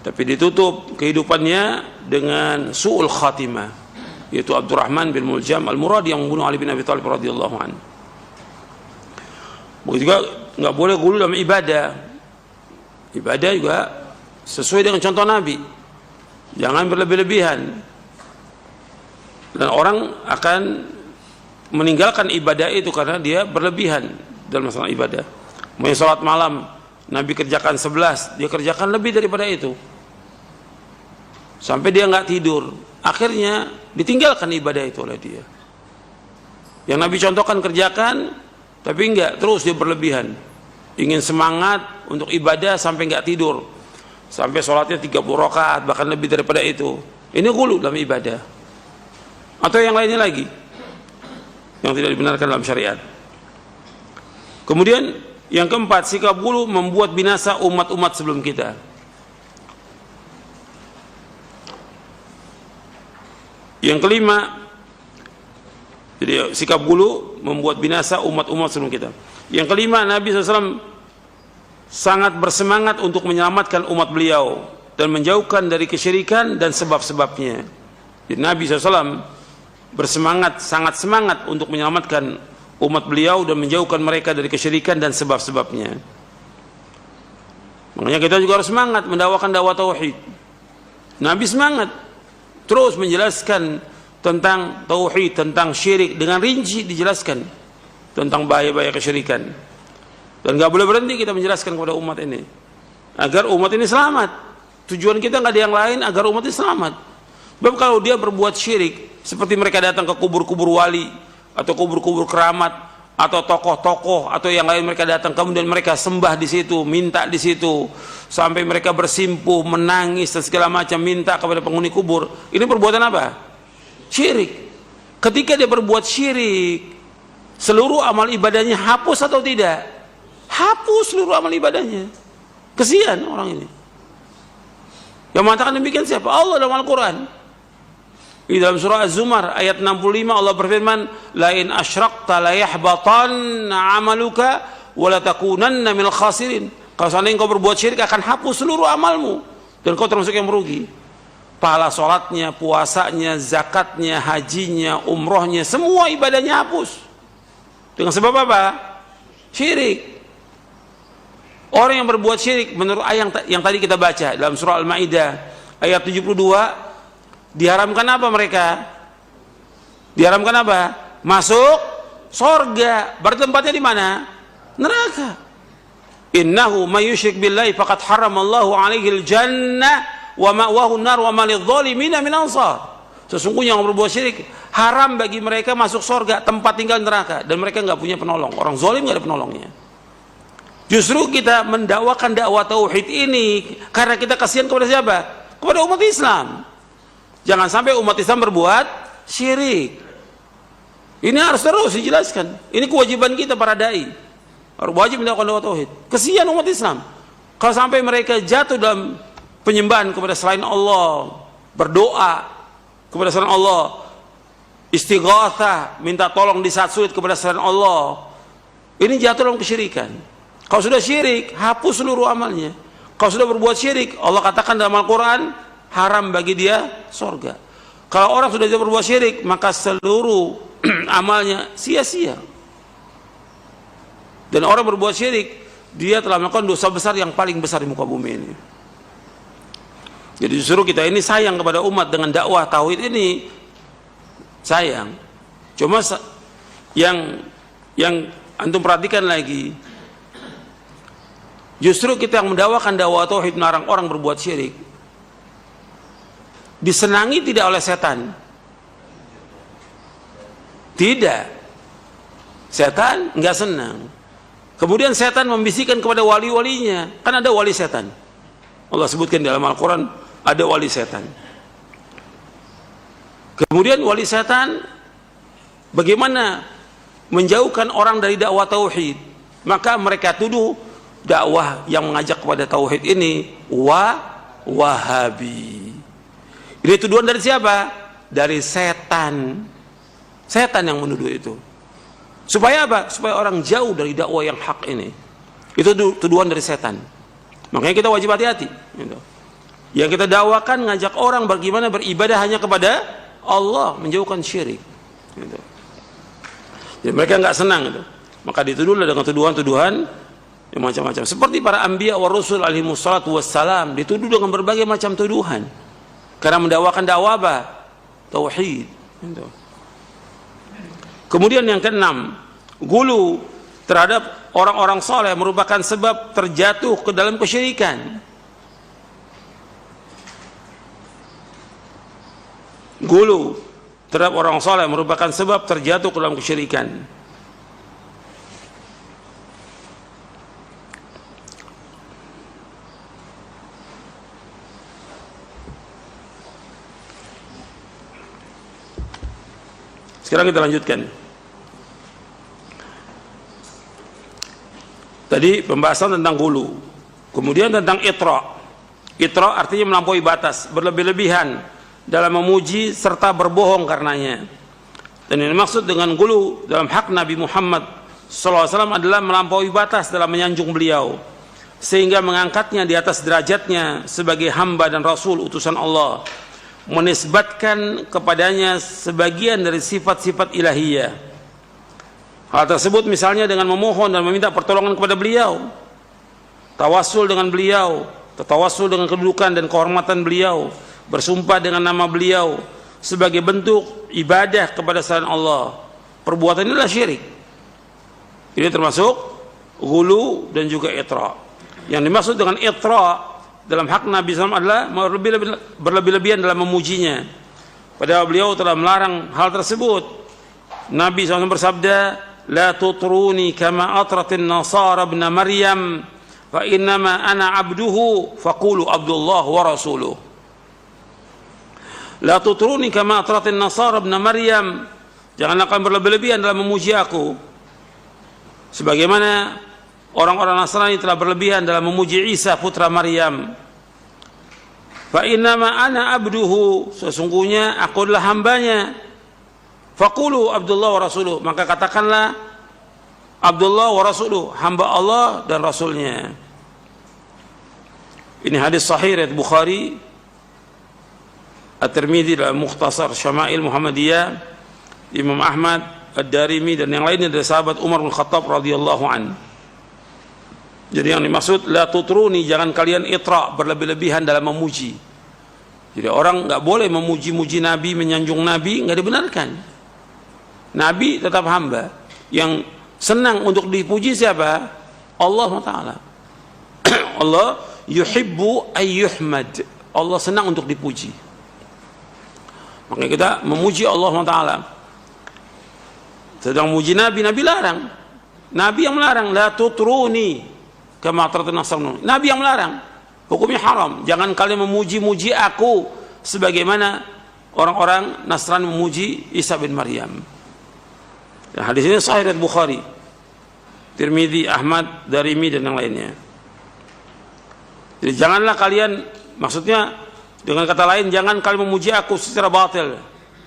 tapi ditutup kehidupannya dengan su'ul khatimah, yaitu Abdurrahman bin Muljam al-Muradi yang membunuh Ali bin Abi Thalib radhiyallahu anhu. Begitu juga nggak boleh gulu dalam ibadah. Ibadah juga sesuai dengan contoh Nabi, jangan berlebih-lebihan, dan orang akan meninggalkan ibadah itu karena dia berlebihan dalam masalah ibadah. Mau sholat malam Nabi kerjakan 11, dia kerjakan lebih daripada itu sampai dia nggak tidur, akhirnya ditinggalkan ibadah itu oleh dia. Yang Nabi contohkan kerjakan, tapi enggak, terus dia berlebihan, ingin semangat untuk ibadah sampai enggak tidur, sampai sholatnya 30 rakaat bahkan lebih daripada itu. Ini gulu dalam ibadah. Atau yang lainnya lagi yang tidak dibenarkan dalam syariat. Kemudian yang keempat, sikap gulu membuat binasa umat-umat sebelum kita. Yang kelima, jadi sikap gulu membuat binasa umat-umat sebelum kita. Yang kelima, Nabi SAW sangat bersemangat untuk menyelamatkan umat beliau dan menjauhkan dari kesyirikan dan sebab-sebabnya. Jadi Nabi SAW bersemangat, sangat semangat untuk menyelamatkan umat beliau dan menjauhkan mereka dari kesyirikan dan sebab-sebabnya. Makanya kita juga harus semangat mendakwakan dakwah tauhid. Nabi semangat terus menjelaskan tentang tauhid, tentang syirik, dengan rinci dijelaskan tentang bahaya-bahaya kesyirikan. Dan gak boleh berhenti kita menjelaskan kepada umat ini agar umat ini selamat. Tujuan kita nggak ada yang lain, agar umat ini selamat. Sebab kalau dia berbuat syirik, seperti mereka datang ke kubur-kubur wali atau kubur-kubur keramat atau tokoh-tokoh atau yang lain, mereka datang kemudian mereka sembah di situ, minta di situ, sampai mereka bersimpuh, menangis dan segala macam, minta kepada penghuni kubur. Ini perbuatan apa? Syirik. Ketika dia berbuat syirik, seluruh amal ibadahnya hapus atau tidak? Hapus seluruh amal ibadahnya. Kesian orang ini. Yang mengatakan demikian siapa? Allah dalam Al-Quran. Di dalam surah Az-Zumar ayat 65 Allah berfirman, la in asyrakta la yahbatanna amaluka wa la takunanna minal khasirin. Kalau seandainya kau berbuat syirik akan hapus seluruh amalmu dan kau termasuk yang merugi. Pahala salatnya, puasanya, zakatnya, hajinya, umrohnya, semua ibadahnya hapus. Dengan sebab apa? Syirik. Orang yang berbuat syirik menurut ayat yang tadi kita baca dalam surah Al-Maidah ayat 72, diharamkan apa mereka? Diharamkan apa? Masuk surga. Bertempatnya di mana? Neraka. Innahu may yusyrik billahi faqad haramallahu alaihi al-jannah wa ma'wahu an-nar wa ma lidh-dhalimina min ansar. Sesungguhnya yang berbuat syirik haram bagi mereka masuk surga, tempat tinggal neraka, dan mereka enggak punya penolong. Orang zalim enggak ada penolongnya. Justru kita mendakwakan dakwah tauhid ini karena kita kasihan kepada siapa? Kepada umat Islam. Jangan sampai umat Islam berbuat syirik. Ini harus terus dijelaskan. Ini kewajiban kita para dai. Harus wajib mendakwakan dakwah tauhid. Kasihan umat Islam. Kalau sampai mereka jatuh dalam penyembahan kepada selain Allah, berdoa kepada selain Allah, istighatsah, minta tolong di saat sulit kepada selain Allah, ini jatuh dalam kesyirikan. Kalau sudah syirik, hapus seluruh amalnya. Kalau sudah berbuat syirik, Allah katakan dalam Al-Quran, haram bagi dia surga. Kalau orang sudah berbuat syirik, maka seluruh amalnya sia-sia. Dan orang berbuat syirik, dia telah melakukan dosa besar yang paling besar di muka bumi ini. Jadi justru kita ini sayang kepada umat dengan dakwah tauhid ini, sayang. Cuma yang antum perhatikan lagi, justru kita yang mendakwakan dakwah tauhid melarang orang berbuat syirik, disenangi tidak oleh setan? Tidak. Setan enggak senang. Kemudian setan membisikkan kepada wali-walinya. Kan ada wali setan. Allah sebutkan dalam Al-Quran ada wali setan. Kemudian wali setan bagaimana menjauhkan orang dari dakwah tauhid? Maka mereka tuduh dakwah yang mengajak kepada tauhid ini wahabi. Ini tuduhan dari siapa? Dari setan. Setan yang menuduh itu. Supaya apa? Supaya orang jauh dari dakwah yang hak ini. Itu tuduhan dari setan. Makanya kita wajib hati-hati. Yang kita dakwakan ngajak orang bagaimana beribadah hanya kepada Allah, menjauhkan syirik. Jadi mereka nggak senang itu. Maka dituduhlah dengan tuduhan-tuduhan yang macam-macam. Seperti para anbiya wa rasul alaihi wassalatu wassalam dituduh dengan berbagai macam tuduhan karena mendakwakan dakwah apa? Tauhid. Kemudian yang keenam, gulu terhadap orang-orang saleh merupakan sebab terjatuh ke dalam kesyirikan. Gulu terhadap orang saleh merupakan sebab terjatuh ke dalam kesyirikan. Sekarang kita lanjutkan. Tadi pembahasan tentang gulu. Kemudian tentang itra. Itra artinya melampaui batas, berlebih-lebihan dalam memuji serta berbohong karenanya. Dan yang dimaksud dengan gulu dalam hak Nabi Muhammad SAW adalah melampaui batas dalam menyanjung beliau, sehingga mengangkatnya di atas derajatnya sebagai hamba dan rasul utusan Allah. menisbatkan kepadanya sebagian dari sifat-sifat ilahiyah. Hal tersebut misalnya dengan memohon dan meminta pertolongan kepada beliau, tawassul dengan beliau, tawassul dengan kedudukan dan kehormatan beliau, bersumpah dengan nama beliau sebagai bentuk ibadah kepada selain Allah. Perbuatan ini adalah syirik. Ini termasuk ghulu dan juga itra. Yang dimaksud dengan itra dalam hak Nabi SAW adalah berlebih-lebihan dalam memujinya. Padahal beliau telah melarang hal tersebut. Nabi SAW bersabda, "La tutruni kama atratin nasara ibn Maryam, fa innama ana abduhu, faqulu Abdullah wa rasuluh." La tutruni kama atratin nasara ibn Maryam. Janganlah kalian berlebih-lebihan dalam memuji aku, sebagaimana orang-orang Nasrani telah berlebihan dalam memuji Isa putra Maryam. Fa innama ana abduhu, sesungguhnya aku adalah hambanya. Faqulu Abdullah wa rasuluh, maka katakanlah Abdullah wa rasuluh, hamba Allah dan rasulnya. Ini hadis sahih riwayat Bukhari, At-Tirmidzi dalam Mukhtasar Syama'il Muhammadiyah, Imam Ahmad, Ad-Darimi dan yang lainnya dari sahabat Umar bin Khattab radhiyallahu an. Jadi yang dimaksud la tutruni, jangan kalian itra, berlebih-lebihan dalam memuji. Jadi orang enggak boleh memuji-muji Nabi, menyanjung Nabi, enggak dibenarkan. Nabi tetap hamba. Yang senang untuk dipuji siapa? Allah Taala. Allah yuhibbu ayyuhmad. Allah senang untuk dipuji. Makanya kita memuji Allah Taala. Sedang memuji Nabi, Nabi larang. Nabi yang melarang, la tutruni kama atratin nasara. Nabi yang melarang, hukumnya haram. Jangan kalian memuji-muji aku sebagaimana orang-orang Nasrani memuji Isa bin Maryam. Dan hadis ini sahih riwayat Bukhari, Tirmidzi, Ahmad, Darimi dan yang lainnya. Jadi janganlah kalian, maksudnya dengan kata lain, jangan kalian memuji aku secara batil.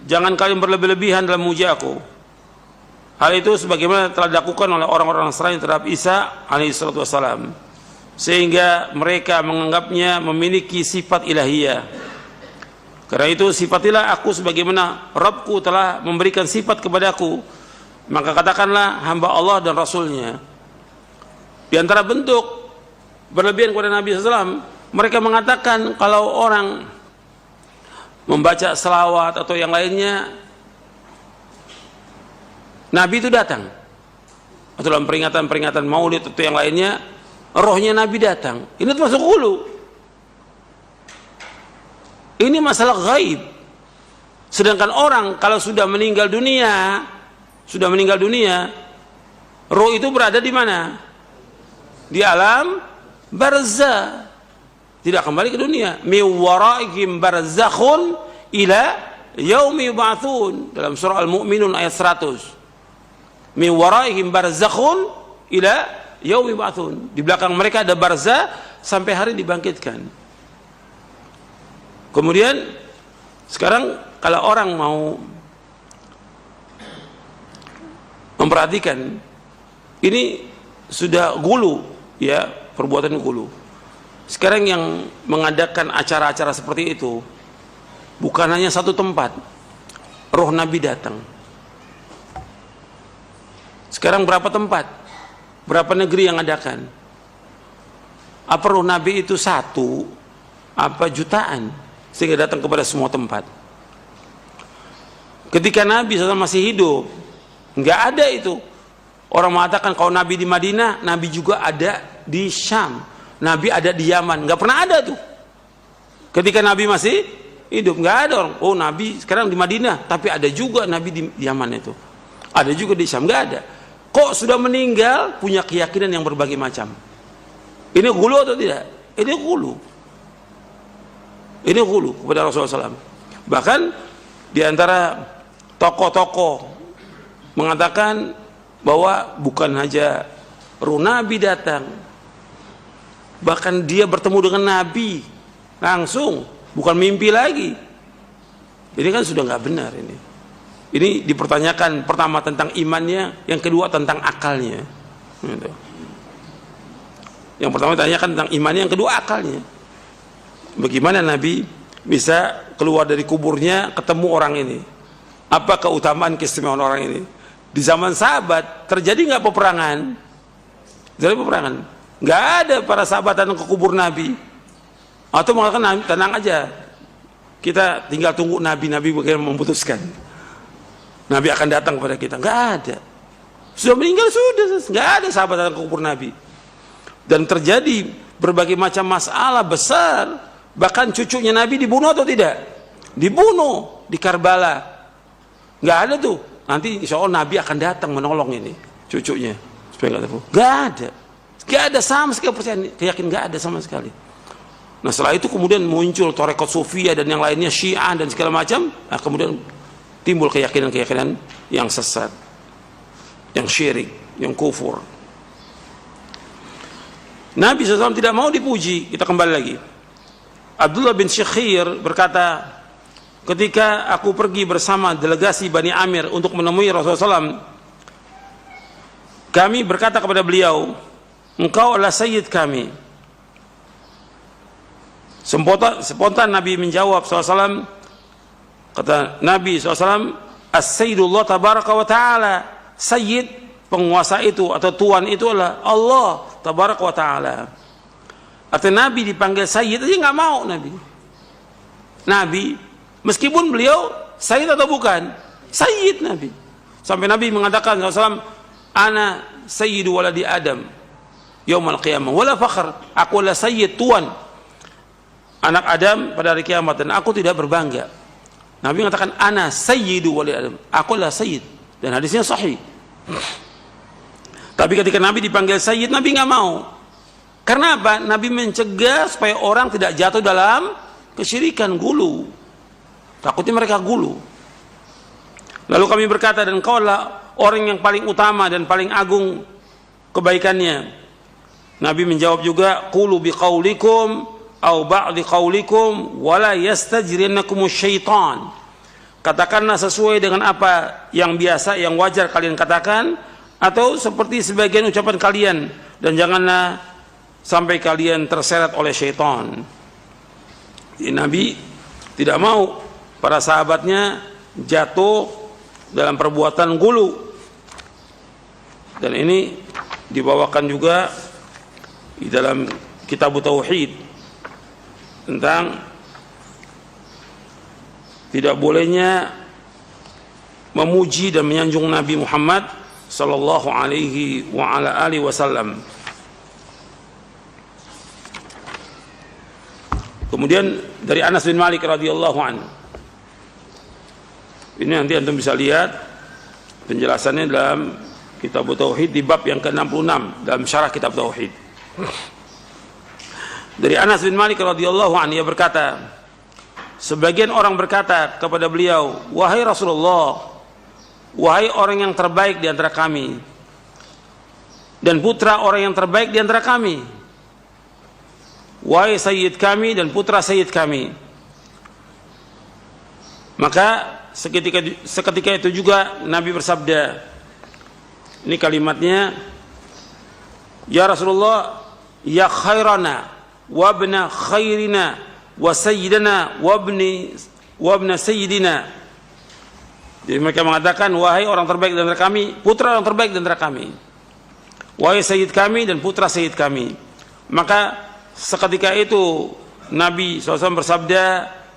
Jangan kalian berlebih-lebihan dalam memuji aku. Hal itu sebagaimana telah dilakukan oleh orang-orang Nasrani terhadap Isa alaihissalatu wassalam, sehingga mereka menganggapnya memiliki sifat ilahiyah. Karena itu sifatilah aku sebagaimana Rabbku telah memberikan sifat kepadaku, maka katakanlah hamba Allah dan Rasulnya. Di antara bentuk berlebihan kepada Nabi SAW, mereka mengatakan kalau orang membaca selawat atau yang lainnya, Nabi itu datang, atau dalam peringatan-peringatan maulid atau yang lainnya, rohnya Nabi datang. Ini termasuk ghulu. Ini masalah gaib. Sedangkan orang kalau sudah meninggal dunia, roh itu berada di mana? Di alam barzah, tidak kembali ke dunia. Mi waraihim barzakhun ila yaumi yub'atsun, dalam surah Al-Mu'minun ayat 100. Min waraihim barzakhun ila yaumi yub'atsun. Di belakang mereka ada barzah sampai hari dibangkitkan. Kemudian sekarang kalau orang mau memperhatikan, ini sudah ghulu, ya, perbuatan ghulu. Sekarang yang mengadakan acara-acara seperti itu bukan hanya satu tempat, roh Nabi datang. Sekarang berapa tempat, berapa negeri yang adakan? Apa roh Nabi itu satu, apa jutaan, sehingga datang kepada semua tempat? Ketika Nabi SAW masih hidup, nggak ada itu. Orang mengatakan kalau Nabi di Madinah, Nabi juga ada di Syam, Nabi ada di Yaman. Nggak pernah ada tuh. Ketika Nabi masih hidup, nggak ada orang, oh Nabi sekarang di Madinah, tapi ada juga Nabi di Yaman itu, ada juga di Syam. Nggak ada. Kok sudah meninggal punya keyakinan yang berbagai macam? Ini ghulu atau tidak? Ini ghulu. Ini ghulu kepada Rasulullah SAW. Bahkan di antara tokoh-tokoh mengatakan bahwa bukan hanya roh Nabi datang, bahkan dia bertemu dengan Nabi langsung, bukan mimpi lagi. Ini kan sudah nggak benar ini. Ini dipertanyakan, pertama tentang imannya, yang kedua tentang akalnya. Yang pertama ditanyakan tentang imannya, yang kedua akalnya. Bagaimana Nabi bisa keluar dari kuburnya ketemu orang ini. Apa keutamaan keistimewaan orang ini? Di zaman sahabat terjadi nggak peperangan? Jadi peperangan nggak ada, para sahabat datang ke kubur Nabi atau mengatakan tenang aja, kita tinggal tunggu Nabi bagaimana memutuskan. Nabi akan datang kepada kita. Nggak ada. Sudah meninggal, sudah. Nggak ada sahabat datang ke kubur Nabi. Dan terjadi berbagai macam masalah besar. Bahkan cucunya Nabi dibunuh atau tidak? Dibunuh di Karbala. Nggak ada tuh. Nanti insya Allah Nabi akan datang menolong ini cucunya. Supaya nggak terbunuh. Nggak ada. Nggak ada sama sekali percaya. Yakin nggak ada sama sekali. Nah setelah itu kemudian muncul Tarekat Sufiyah dan yang lainnya, Syiah dan segala macam. Nah, kemudian timbul keyakinan-keyakinan yang sesat, yang syirik, yang kufur. Nabi SAW tidak mau dipuji. Kita kembali lagi. Abdullah bin Syekhir berkata, ketika aku pergi bersama delegasi Bani Amir untuk menemui Rasulullah SAW, kami berkata kepada beliau, engkau adalah sayyid kami. Spontan Nabi menjawab SAW, kata Nabi SAW, as-sayyidullah tabaraka wa ta'ala. Sayyid, penguasa itu atau tuan itu adalah Allah tabaraka wa ta'ala. Artinya Nabi dipanggil sayyid aja nggak mau Nabi meskipun beliau sayyid atau bukan sayyid Nabi. Sampai Nabi mengatakan SAW, ana sayyidu waladi Adam yaumal qiyamah wala fakhr. Aku adalah sayyid, tuan anak Adam pada hari kiamat, dan aku tidak berbangga. Nabi mengatakan ana sayyidu waladi Adam, aku adalah sayyid, dan hadisnya sahih. Tapi ketika Nabi dipanggil sayyid, Nabi nggak mau. Karena apa? Nabi mencegah supaya orang tidak jatuh dalam kesyirikan, gulu. Takutnya mereka gulu. Lalu kami berkata, dan kau adalah orang yang paling utama dan paling agung kebaikannya. Nabi menjawab juga, qulu biqaulikum au ba'di qaulikum wala yastajriyannakumus syaitan. Katakanlah sesuai dengan apa yang biasa, yang wajar kalian katakan, atau seperti sebagian ucapan kalian, dan janganlah sampai kalian terseret oleh syaitan. Jadi Nabi tidak mau para sahabatnya jatuh dalam perbuatan gulu. Dan ini dibawakan juga di dalam kitab Tauhid tentang tidak bolehnya memuji dan menyanjung Nabi Muhammad sallallahu alaihi wa ala alihi wasallam. Kemudian dari Anas bin Malik radhiyallahu anhu. Ini nanti antum bisa lihat penjelasannya dalam kitab Tauhid di bab yang ke-66 dalam syarah kitab Tauhid. Dari Anas bin Malik radhiyallahu anhu, ia berkata, sebagian orang berkata kepada beliau, wahai Rasulullah, wahai orang yang terbaik di antara kami dan putra orang yang terbaik di antara kami, wahai sayyid kami dan putra sayyid kami. Maka seketika itu juga Nabi bersabda, ini kalimatnya, ya Rasulullah, ya khairana wabna khairina wa sayyidina wabna sayyidina. Jadi mereka mengatakan, wahai orang terbaik di antara kami, putra orang terbaik di antara kami, wahai sayyid kami dan putra sayyid kami. Maka seketika itu Nabi SAW bersabda,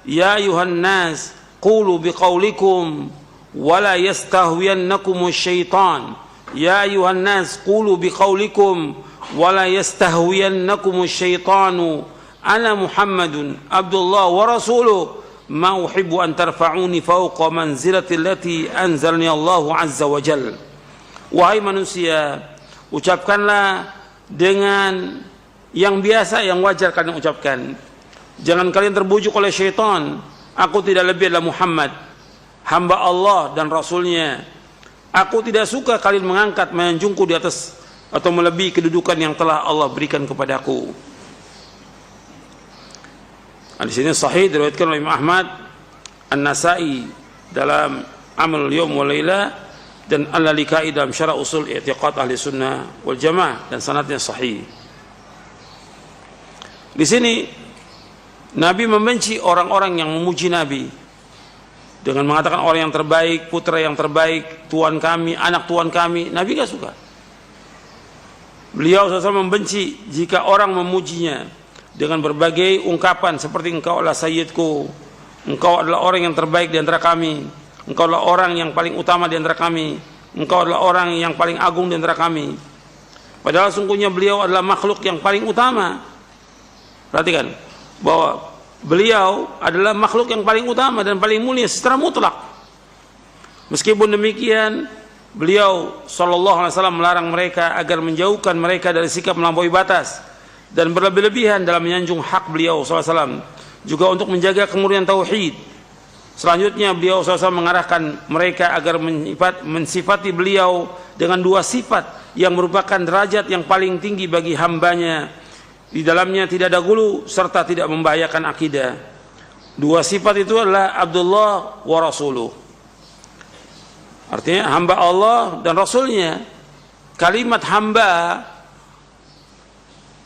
ya ayuhan nas qulu biqaulikum wala yastahwiyannakumus syaitan. Ya ayuhan nas qulu biqaulikum wala yastahwiyannakumus syaitanu. Ana Muhammadun Abdullah wa rasuluh ma uhibbu an tarfa'uni fawqa manzilati allati anzalni Allahu azza wa jalla. Wahai manusia, ucapkanlah dengan yang biasa, yang wajar kalian ucapkan. Jangan kalian terbujuk oleh syaitan. Aku tidak lebih adalah Muhammad, hamba Allah dan Rasulnya. Aku tidak suka kalian mengangkat, menjunjungku di atas atau melebihi kedudukan yang telah Allah berikan kepadaku. Nah, di sini sahih diriwayatkan oleh Imam Ahmad, An-Nasa'i dalam Amal Yawm wa Laila, dan Al-Lalikai dalam Syarah Usul I'tiqad Ahli Sunnah wal Jamaah, dan sanadnya sahih. Di sini Nabi membenci orang-orang yang memuji Nabi dengan mengatakan orang yang terbaik, putra yang terbaik, tuan kami, anak tuan kami. Nabi gak suka. Beliau SAW membenci jika orang memujinya dengan berbagai ungkapan seperti engkau adalah sayyidku, engkau adalah orang yang terbaik di antara kami, engkau adalah orang yang paling utama di antara kami, engkau adalah orang yang paling agung di antara kami. Padahal sungguhnya beliau adalah makhluk yang paling utama. Perhatikan bahwa beliau adalah makhluk yang paling utama dan paling mulia secara mutlak. Meskipun demikian, beliau SAW melarang mereka agar menjauhkan mereka dari sikap melampaui batas dan berlebih-lebihan dalam menyanjung hak beliau SAW, juga untuk menjaga kemurnian tauhid. Selanjutnya beliau SAW mengarahkan mereka agar mensifati beliau dengan dua sifat yang merupakan derajat yang paling tinggi bagi hambanya. Di dalamnya tidak ada gulu serta tidak membahayakan akidah. Dua sifat itu adalah Abdullah wa Rasuluh, artinya hamba Allah dan Rasulnya. Kalimat hamba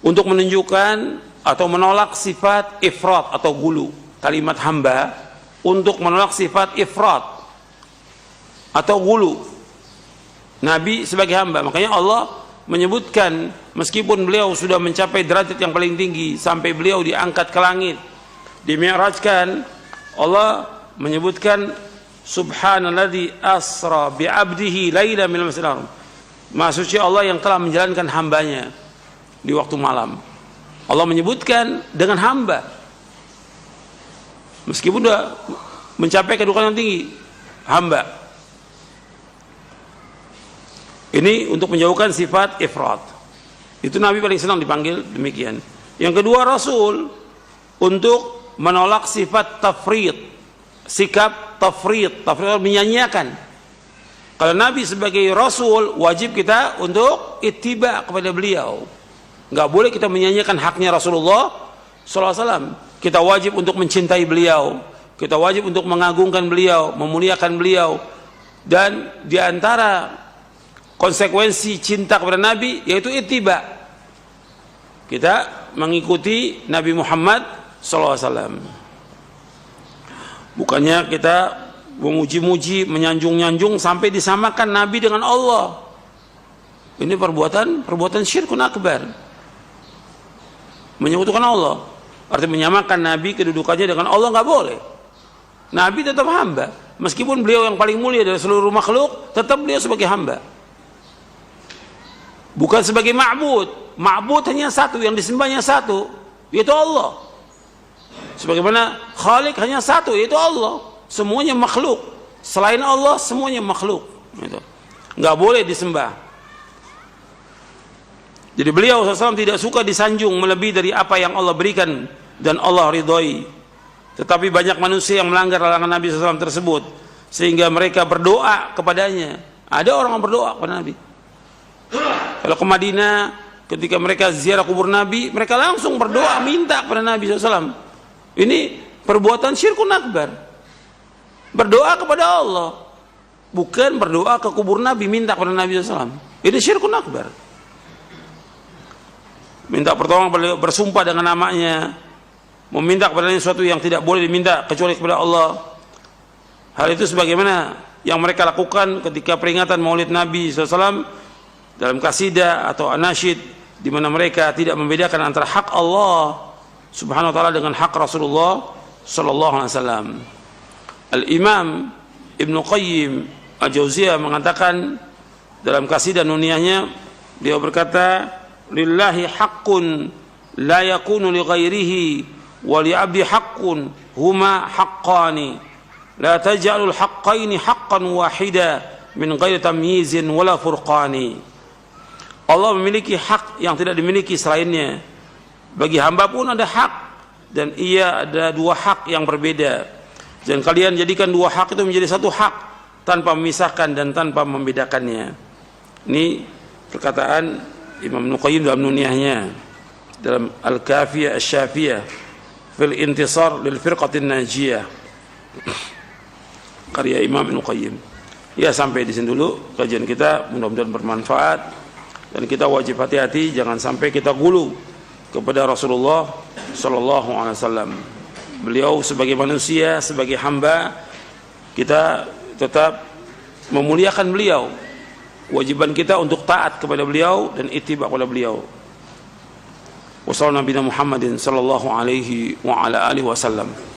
untuk menunjukkan atau menolak sifat ifrat atau gulu. Kalimat hamba untuk menolak sifat ifrat atau gulu Nabi sebagai hamba. Makanya Allah menyebutkan meskipun beliau sudah mencapai derajat yang paling tinggi sampai beliau diangkat ke langit, dimi'rajkan, Allah menyebutkan subhanalladzi asra bi'abdihi laila minal masjidil haram. Maha suci Allah yang telah menjalankan hambanya di waktu malam. Allah menyebutkan dengan hamba meskipun sudah mencapai kedudukan yang tinggi, hamba. Ini untuk menjauhkan sifat ifrat. Itu Nabi paling senang dipanggil demikian. Yang kedua, Rasul untuk menolak sifat tafrid, sikap tafrid. Tafrid menyanyiakan. Kalau Nabi sebagai Rasul, wajib kita untuk ittiba kepada beliau. Nggak boleh kita menyanyiakan haknya Rasulullah SAW. Kita wajib untuk mencintai beliau. Kita wajib untuk mengagungkan beliau, memuliakan beliau. Dan diantara konsekuensi cinta kepada Nabi yaitu ittiba. Kita mengikuti Nabi Muhammad SAW. Bukannya kita memuji-muji, menyanjung-nyanjung sampai disamakan Nabi dengan Allah. Ini perbuatan syirkun akbar. Menyekutukan Allah. Artinya menyamakan Nabi kedudukannya dengan Allah nggak boleh. Nabi tetap hamba. Meskipun beliau yang paling mulia dari seluruh makhluk, tetap beliau sebagai hamba. Bukan sebagai ma'bud. Ma'bud hanya satu, yang disembahnya satu, yaitu Allah. Sebagaimana Khalik hanya satu, yaitu Allah. Semuanya makhluk. Selain Allah, semuanya makhluk. Nggak boleh disembah. Jadi beliau SAW tidak suka disanjung melebihi dari apa yang Allah berikan dan Allah ridhoi. Tetapi banyak manusia yang melanggar larangan Nabi SAW tersebut, sehingga mereka berdoa kepadanya. Ada orang yang berdoa kepada Nabi. Kalau ke Madinah, ketika mereka ziarah kubur Nabi, mereka langsung berdoa minta kepada Nabi SAW. Ini perbuatan syirkun akbar. Berdoa kepada Allah, bukan berdoa ke kubur Nabi minta kepada Nabi SAW. Ini syirkun akbar. Minta pertolongan, bersumpah dengan namanya, meminta kepadanya sesuatu yang tidak boleh diminta kecuali kepada Allah. Hal itu sebagaimana yang mereka lakukan ketika peringatan Maulid Nabi SAW dalam kasidah atau anasyid, di mana mereka tidak membedakan antara hak Allah Subhanahu wa taala dengan hak Rasulullah sallallahu alaihi wasallam. Al-Imam Ibnu Qayyim Al-Jauziyah mengatakan dalam kasidah nuniyahnya, beliau berkata, lillahi haqqun la yakunu li ghairihi wa li 'abdi haqqun huma haqqani la taj'alul haqqaini haqqan wahida min ghairi tamyizin wala furqani. Allah memiliki hak yang tidak dimiliki selainnya. Bagi hamba pun ada hak, dan ia ada dua hak yang berbeda. Dan kalian jadikan dua hak itu menjadi satu hak tanpa memisahkan dan tanpa membedakannya. Ini perkataan Imam Ibnu Qayyim dalam nuniyahnya, dalam Al-Kafiyah Asy-Syafiyah fil Intisar lil Firqatin Najiyah, karya Imam Ibnu Qayyim. Ya, sampai di sini dulu kajian kita, mudah-mudahan bermanfaat. Dan kita wajib hati-hati jangan sampai kita gulu kepada Rasulullah sallallahu alaihi wasallam. beliau sebagai manusia, sebagai hamba, kita tetap memuliakan beliau. Kewajiban kita untuk taat kepada beliau dan ittiba kepada beliau. Wassallallahu Nabi Muhammadin sallallahu alaihi wa ala alihi wasallam.